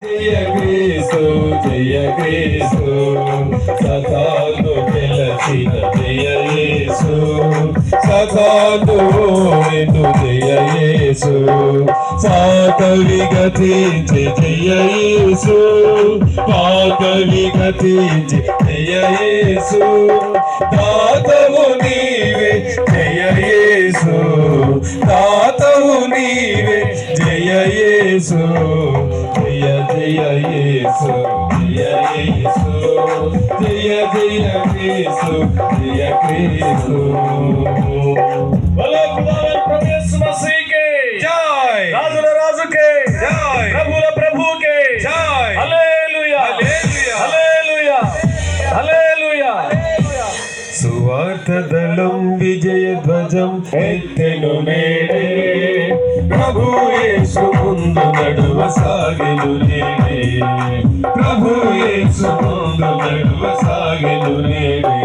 జయ క్రీస్తు జయ క్రీస్తు సతాను గెలచిన జయ యేసు సతాను ఓడిను జయ యేసు పాత విగతించి జయ యేసు పాత విగతించి జయ యేసు దాతవు నీవే జయ యేసు దాతవు నీవే జయ యేసు జయ జయ యేసు జయ యేసు జయ జయ యేసు జయ క్రీస్తు बोलो खुदावन प्रभु यीशु मसीह के जय राजुల राजु के जय ప్రభుల ప్రభు के जय హల్లెలూయా హల్లెలూయా హల్లెలూయా సువార్త దళం విజయ ధ్వజం ఎత్తెను నేడే ప్రభు యేసు ముందు నడువ సాగెను నేడే ప్రభు యేసు ముందు నడువ సాగెను నేడే